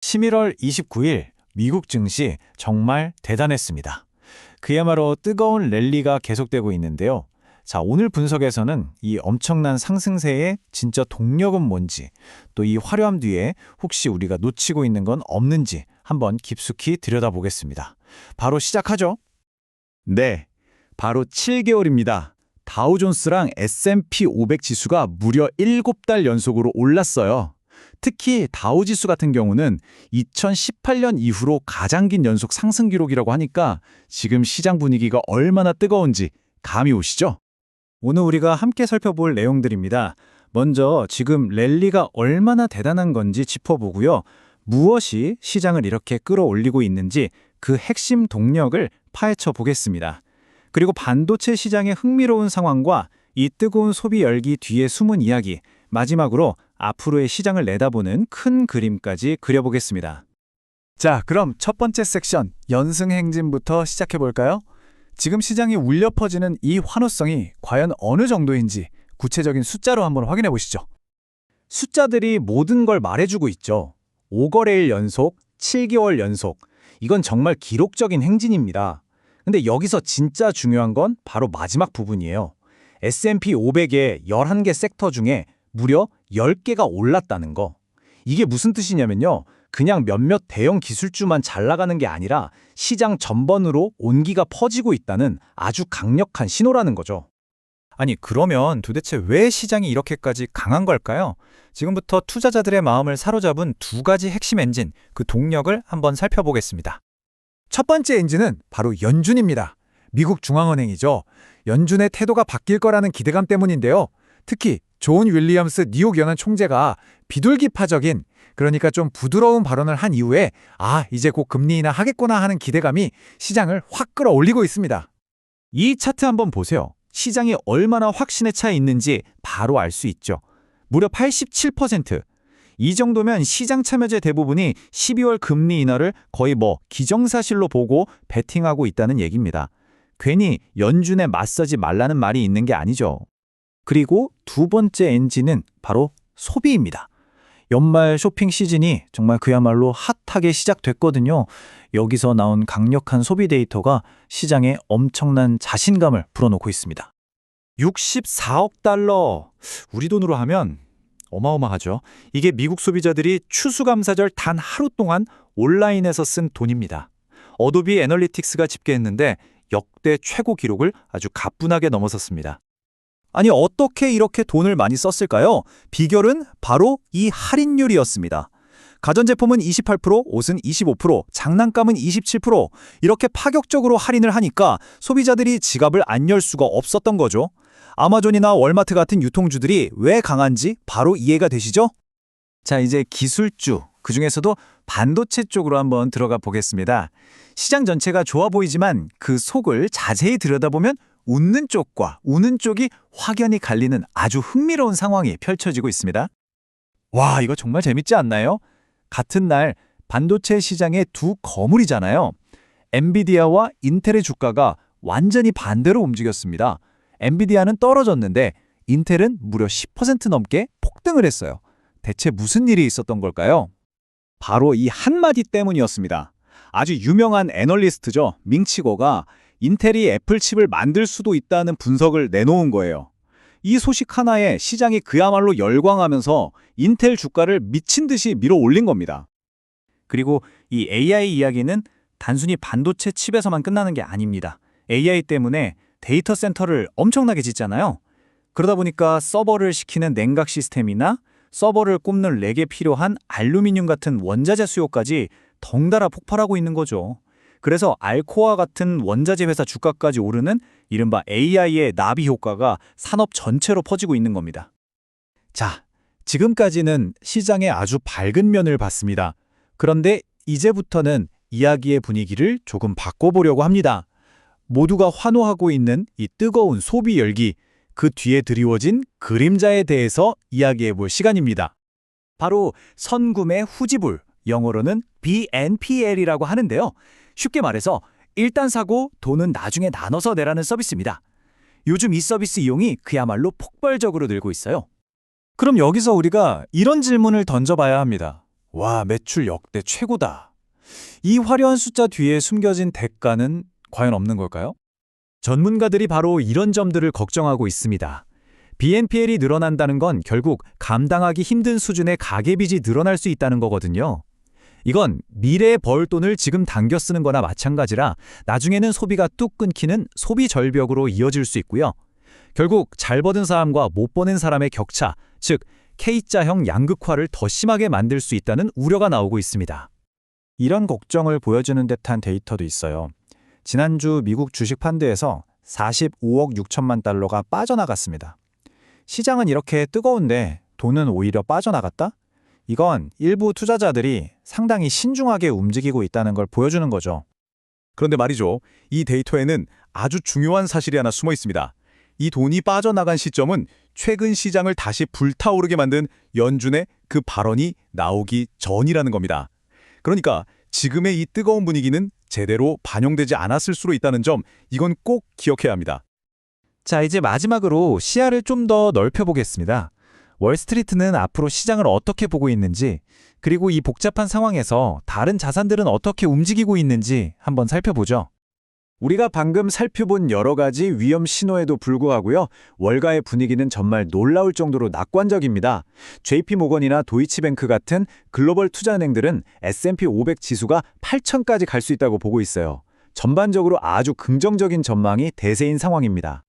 11월 29일 미국 증시 정말 대단했습니다. 그야말로 뜨거운 랠리가 계속되고 있는데요. 자, 오늘 분석에서는 이 엄청난 상승세의 진짜 동력은 뭔지, 또 이 화려함 뒤에 혹시 우리가 놓치고 있는 건 없는지 한번 깊숙이 들여다보겠습니다. 바로 시작하죠. 네, 바로 7개월입니다. 다우존스랑 S&P 500 지수가 무려 7달 연속으로 올랐어요. 특히 다우지수 같은 경우는 2018년 이후로 가장 긴 연속 상승 기록이라고 하니까 지금 시장 분위기가 얼마나 뜨거운지 감이 오시죠? 오늘 우리가 함께 살펴볼 내용들입니다. 먼저 지금 랠리가 얼마나 대단한 건지 짚어보고요. 무엇이 시장을 이렇게 끌어올리고 있는지 그 핵심 동력을 파헤쳐 보겠습니다. 그리고 반도체 시장의 흥미로운 상황과 이 뜨거운 소비 열기 뒤에 숨은 이야기, 마지막으로 앞으로의 시장을 내다보는 큰 그림까지 그려보겠습니다. 자, 그럼 첫 번째 섹션, 연승 행진부터 시작해볼까요? 지금 시장이 울려 퍼지는 이 환호성이 과연 어느 정도인지 구체적인 숫자로 한번 확인해 보시죠. 숫자들이 모든 걸 말해주고 있죠. 5거래일 연속, 7개월 연속. 이건 정말 기록적인 행진입니다. 근데 여기서 진짜 중요한 건 바로 마지막 부분이에요. S&P 500의 11개 섹터 중에 무려 10개가 올랐다는 거. 이게 무슨 뜻이냐면요. 그냥 몇몇 대형 기술주만 잘 나가는 게 아니라 시장 전반으로 온기가 퍼지고 있다는 아주 강력한 신호라는 거죠. 아니, 그러면 도대체 왜 시장이 이렇게까지 강한 걸까요? 지금부터 투자자들의 마음을 사로잡은 두 가지 핵심 엔진, 그 동력을 한번 살펴보겠습니다. 첫 번째 엔진은 바로 연준입니다. 미국 중앙은행이죠. 연준의 태도가 바뀔 거라는 기대감 때문인데요. 특히 존 윌리엄스 뉴욕 연안 총재가 비둘기파적인, 그러니까 좀 부드러운 발언을 한 이후에 이제 곧 금리 인하 하겠구나 하는 기대감이 시장을 확 끌어올리고 있습니다. 이 차트 한번 보세요. 시장이 얼마나 확신에 차 있는지 바로 알 수 있죠. 무려 87%. 이 정도면 시장 참여자 대부분이 12월 금리 인하를 거의 기정사실로 보고 베팅하고 있다는 얘기입니다. 괜히 연준에 맞서지 말라는 말이 있는 게 아니죠. 그리고 두 번째 엔진은 바로 소비입니다. 연말 쇼핑 시즌이 정말 그야말로 핫하게 시작됐거든요. 여기서 나온 강력한 소비 데이터가 시장에 엄청난 자신감을 불어넣고 있습니다. 64억 달러. 우리 돈으로 하면 어마어마하죠. 이게 미국 소비자들이 추수감사절 단 하루 동안 온라인에서 쓴 돈입니다. 어도비 애널리틱스가 집계했는데 역대 최고 기록을 아주 가뿐하게 넘어섰습니다. 아니, 어떻게 이렇게 돈을 많이 썼을까요? 비결은 바로 이 할인율이었습니다. 가전제품은 28%, 옷은 25%, 장난감은 27%, 이렇게 파격적으로 할인을 하니까 소비자들이 지갑을 안 열 수가 없었던 거죠. 아마존이나 월마트 같은 유통주들이 왜 강한지 바로 이해가 되시죠? 자, 이제 기술주, 그중에서도 반도체 쪽으로 한번 들어가 보겠습니다. 시장 전체가 좋아 보이지만 그 속을 자세히 들여다보면 웃는 쪽과 우는 쪽이 확연히 갈리는 아주 흥미로운 상황이 펼쳐지고 있습니다. 와, 이거 정말 재밌지 않나요? 같은 날 반도체 시장의 두 거물이잖아요. 엔비디아와 인텔의 주가가 완전히 반대로 움직였습니다. 엔비디아는 떨어졌는데 인텔은 무려 10% 넘게 폭등을 했어요. 대체 무슨 일이 있었던 걸까요? 바로 이 한마디 때문이었습니다. 아주 유명한 애널리스트죠. 밍치고가 인텔이 애플 칩을 만들 수도 있다는 분석을 내놓은 거예요. 이 소식 하나에 시장이 그야말로 열광하면서 인텔 주가를 미친 듯이 밀어 올린 겁니다. 그리고 이 AI 이야기는 단순히 반도체 칩에서만 끝나는 게 아닙니다. AI 때문에 데이터 센터를 엄청나게 짓잖아요. 그러다 보니까 서버를 시키는 냉각 시스템이나 서버를 꼽는 렉에 필요한 알루미늄 같은 원자재 수요까지 덩달아 폭발하고 있는 거죠. 그래서 알코아 같은 원자재 회사 주가까지 오르는 이른바 AI의 나비 효과가 산업 전체로 퍼지고 있는 겁니다. 자, 지금까지는 시장의 아주 밝은 면을 봤습니다. 그런데 이제부터는 이야기의 분위기를 조금 바꿔보려고 합니다. 모두가 환호하고 있는 이 뜨거운 소비 열기, 그 뒤에 드리워진 그림자에 대해서 이야기해볼 시간입니다. 바로 선구매 후지불, 영어로는 BNPL이라고 하는데요. 쉽게 말해서 일단 사고 돈은 나중에 나눠서 내라는 서비스입니다. 요즘 이 서비스 이용이 그야말로 폭발적으로 늘고 있어요. 그럼 여기서 우리가 이런 질문을 던져봐야 합니다. 와, 매출 역대 최고다. 이 화려한 숫자 뒤에 숨겨진 대가는 과연 없는 걸까요? 전문가들이 바로 이런 점들을 걱정하고 있습니다. BNPL이 늘어난다는 건 결국 감당하기 힘든 수준의 가계빚이 늘어날 수 있다는 거거든요. 이건 미래에 벌 돈을 지금 당겨 쓰는 거나 마찬가지라 나중에는 소비가 뚝 끊기는 소비 절벽으로 이어질 수 있고요. 결국 잘 버는 사람과 못 버는 사람의 격차, 즉 K자형 양극화를 더 심하게 만들 수 있다는 우려가 나오고 있습니다. 이런 걱정을 보여주는 듯한 데이터도 있어요. 지난주 미국 주식 펀드에서 45억 6천만 달러가 빠져나갔습니다. 시장은 이렇게 뜨거운데 돈은 오히려 빠져나갔다? 이건 일부 투자자들이 상당히 신중하게 움직이고 있다는 걸 보여주는 거죠. 그런데 말이죠. 이 데이터에는 아주 중요한 사실이 하나 숨어 있습니다. 이 돈이 빠져나간 시점은 최근 시장을 다시 불타오르게 만든 연준의 그 발언이 나오기 전이라는 겁니다. 그러니까 지금의 이 뜨거운 분위기는 제대로 반영되지 않았을 수도 있다는 점, 이건 꼭 기억해야 합니다. 자, 이제 마지막으로 시야를 좀 더 넓혀보겠습니다. 월스트리트는 앞으로 시장을 어떻게 보고 있는지, 그리고 이 복잡한 상황에서 다른 자산들은 어떻게 움직이고 있는지 한번 살펴보죠. 우리가 방금 살펴본 여러 가지 위험 신호에도 불구하고요. 월가의 분위기는 정말 놀라울 정도로 낙관적입니다. JP모건이나 도이치뱅크 같은 글로벌 투자은행들은 S&P 500 지수가 8,000까지 갈 수 있다고 보고 있어요. 전반적으로 아주 긍정적인 전망이 대세인 상황입니다.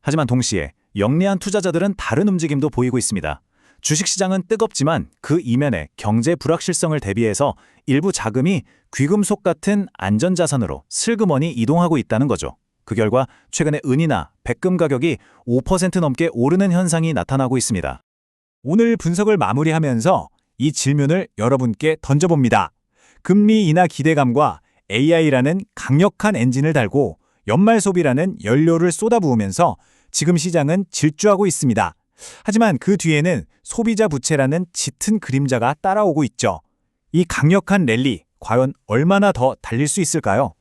하지만 동시에 영리한 투자자들은 다른 움직임도 보이고 있습니다. 주식시장은 뜨겁지만 그 이면에 경제 불확실성을 대비해서 일부 자금이 귀금속 같은 안전자산으로 슬그머니 이동하고 있다는 거죠. 그 결과 최근에 은이나 백금 가격이 5% 넘게 오르는 현상이 나타나고 있습니다. 오늘 분석을 마무리하면서 이 질문을 여러분께 던져봅니다. 금리 인하 기대감과 AI라는 강력한 엔진을 달고 연말 소비라는 연료를 쏟아부으면서 지금 시장은 질주하고 있습니다. 하지만 그 뒤에는 소비자 부채라는 짙은 그림자가 따라오고 있죠. 이 강력한 랠리, 과연 얼마나 더 달릴 수 있을까요?